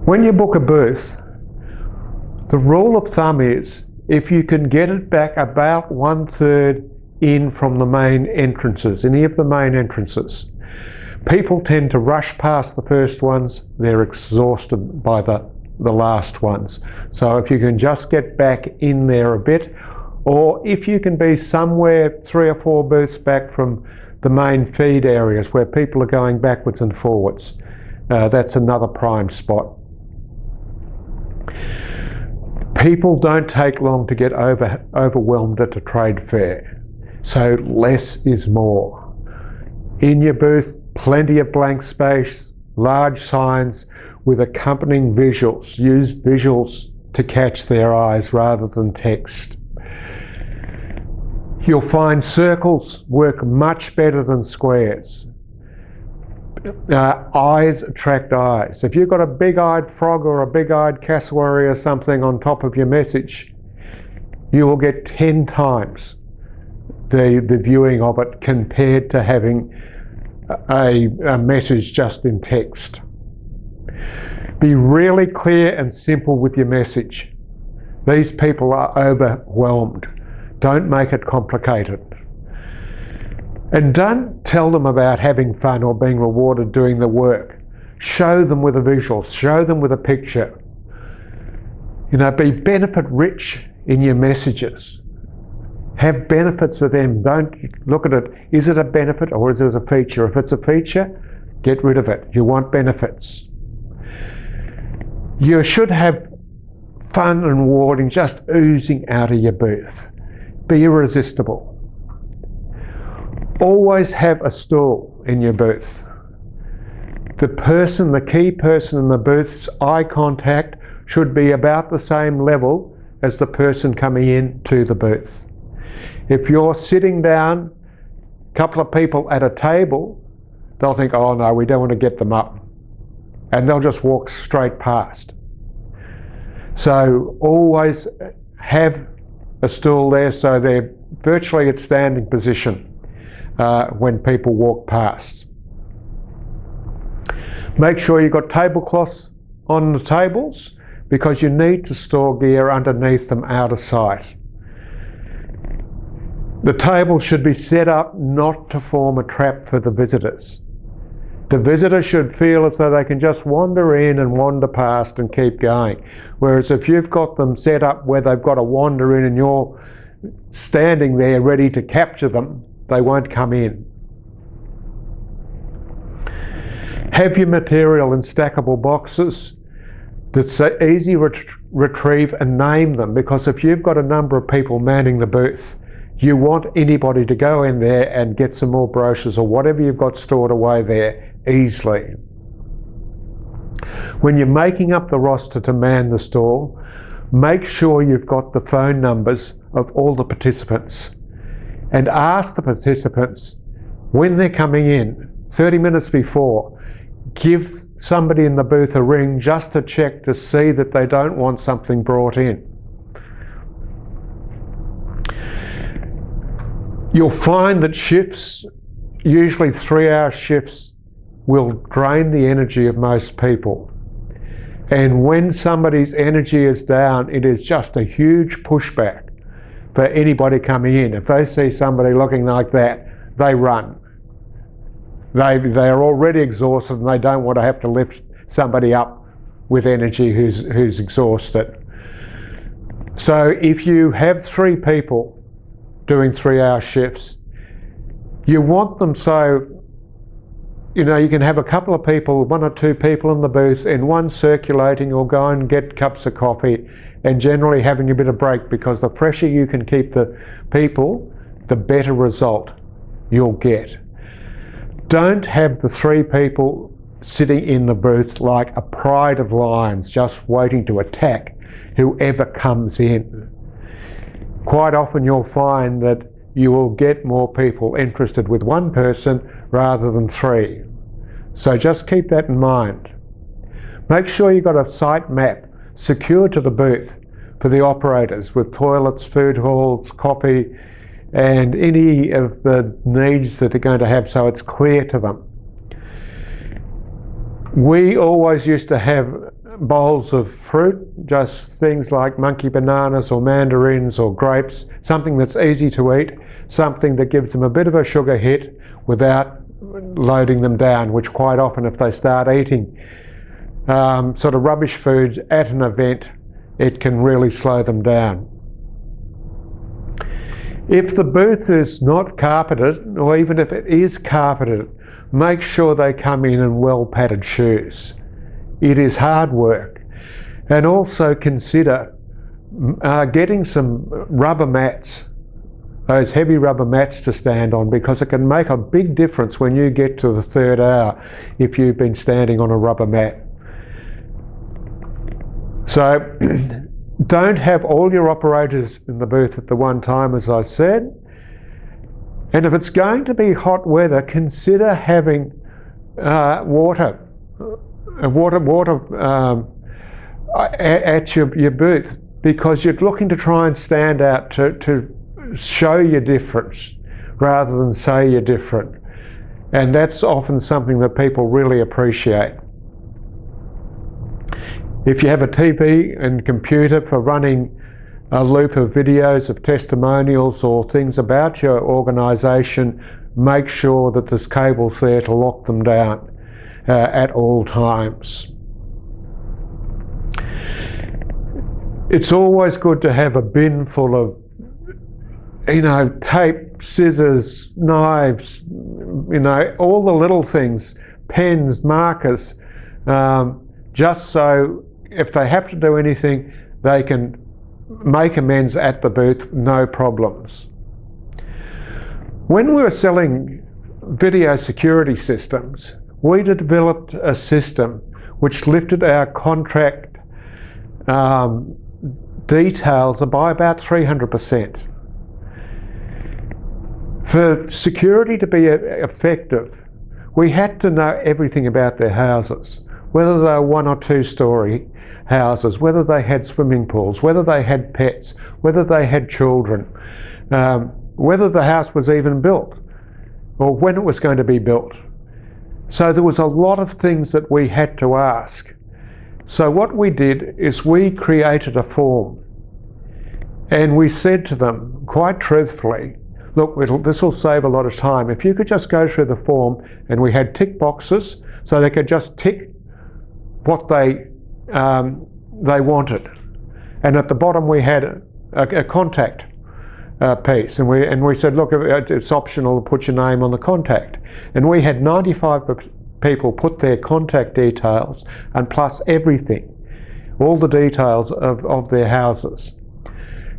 When you book a booth, the rule of thumb is if you can get it back about 1/3 in from the main entrances, any of the main entrances. People tend to rush past the first ones, they're exhausted by the last ones. So if you can just get back in there a bit, or if you can be somewhere 3 or 4 booths back from the main feed areas where people are going backwards and forwards, that's another prime spot. People don't take long to get overwhelmed at a trade fair, so less is more. In your booth, plenty of blank space, large signs with accompanying visuals. Use visuals to catch their eyes rather than text. You'll find circles work much better than squares. Eyes attract eyes. If you've got a big-eyed frog or a big-eyed cassowary or something on top of your message, you will get 10 times the viewing of it compared to having a message just in text. Be really clear and simple with your message. These people are overwhelmed. Don't make it complicated. And don't tell them about having fun or being rewarded doing the work. Show them with a visual, show them with a picture. You know, be benefit rich in your messages. Have benefits for them. Don't look at it, is it a benefit or is it a feature? If it's a feature, get rid of it. You want benefits. You should have fun and rewarding just oozing out of your booth. Be irresistible. Always have a stall in your booth. The key person in the booth's eye contact should be about the same level as the person coming in to the booth. If you're sitting down, a couple of people at a table, they'll think, oh no, we don't want to get them up. And they'll just walk straight past. So always have a stool there so they're virtually at standing position when people walk past. Make sure you've got tablecloths on the tables because you need to store gear underneath them out of sight. The table should be set up not to form a trap for the visitors. The visitor should feel as though they can just wander in and wander past and keep going. Whereas if you've got them set up where they've got to wander in and you're standing there ready to capture them, they won't come in. Have your material in stackable boxes that's easy retrieve and name them, because if you've got a number of people manning the booth, you want anybody to go in there and get some more brochures or whatever you've got stored away there easily. When you're making up the roster to man the stall, make sure you've got the phone numbers of all the participants and ask the participants when they're coming in, 30 minutes before, give somebody in the booth a ring just to check to see that they don't want something brought in. You'll find that shifts, usually 3-hour shifts, will drain the energy of most people. And when somebody's energy is down, it is just a huge pushback for anybody coming in. If they see somebody looking like that, they run. They are already exhausted and they don't want to have to lift somebody up with energy who's exhausted. So if you have 3 people doing 3-hour shifts, you want them so, you know, you can have a couple of people, 1 or 2 people in the booth and one circulating or go and get cups of coffee and generally having a bit of break, because the fresher you can keep the people, the better result you'll get. Don't have the 3 people sitting in the booth like a pride of lions just waiting to attack whoever comes in. Quite often you'll find that you will get more people interested with 1 person rather than 3. So just keep that in mind. Make sure you've got a site map secured to the booth for the operators with toilets, food halls, coffee, and any of the needs that they're going to have so it's clear to them. We always used to have bowls of fruit, just things like monkey bananas or mandarins or grapes, something that's easy to eat, something that gives them a bit of a sugar hit without loading them down, which quite often if they start eating sort of rubbish foods at an event, it can really slow them down. If the booth is not carpeted, or even if it is carpeted, make sure they come in well padded shoes. It is hard work. And also consider getting some rubber mats, those heavy rubber mats to stand on, because it can make a big difference when you get to the third hour if you've been standing on a rubber mat. So don't have all your operators in the booth at the one time, as I said. And if it's going to be hot weather, consider having water at your booth, because you're looking to try and stand out to show your difference rather than say you're different. And that's often something that people really appreciate. If you have a TV and computer for running a loop of videos of testimonials or things about your organisation, make sure that there's cables there to lock them down at all times. It's always good to have a bin full of, tape, scissors, knives, all the little things, pens, markers, just so if they have to do anything, they can make amends at the booth, no problems. When we were selling video security systems, we developed a system which lifted our contract details by about 300%. For security to be effective, we had to know everything about their houses, whether they were 1 or 2 story houses, whether they had swimming pools, whether they had pets, whether they had children, whether the house was even built, or when it was going to be built. So there was a lot of things that we had to ask. So what we did is we created a form, and we said to them quite truthfully, look, this will save a lot of time. If you could just go through the form, and we had tick boxes so they could just tick what they wanted, and at the bottom we had a contact piece, and we said, look, it's optional to put your name on the contact, and we had 95 people put their contact details and plus everything, all the details of their houses,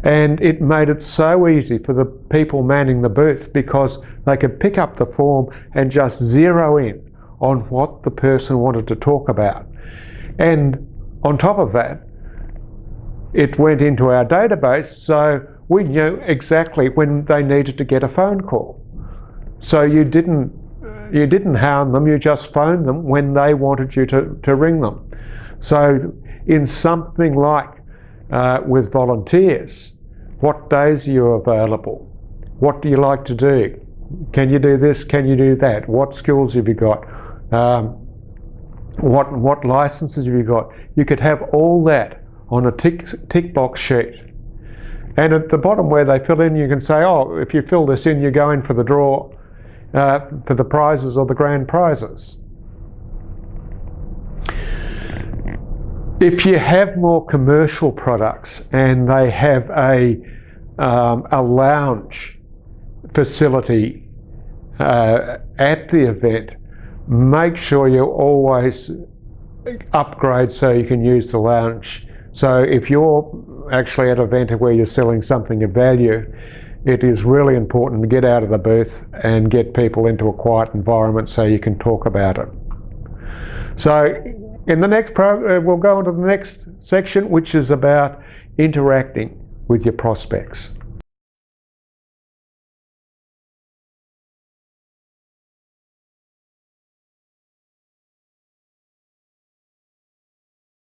and it made it so easy for the people manning the booth, because they could pick up the form and just zero in on what the person wanted to talk about. And on top of that, it went into our database, so we knew exactly when they needed to get a phone call. So you didn't hound them, you just phoned them when they wanted you to ring them. So in something like with volunteers, what days are you available? What do you like to do? Can you do this? Can you do that? What skills have you got? What licenses have you got? You could have all that on a tick box sheet. And at the bottom where they fill in, you can say, oh, if you fill this in, you go in for the draw for the prizes or the grand prizes. If you have more commercial products and they have a lounge facility at the event, make sure you always upgrade so you can use the lounge. So if you're actually at an event where you're selling something of value, it is really important to get out of the booth and get people into a quiet environment so you can talk about it. So in the next we'll go on to the next section, which is about interacting with your prospects.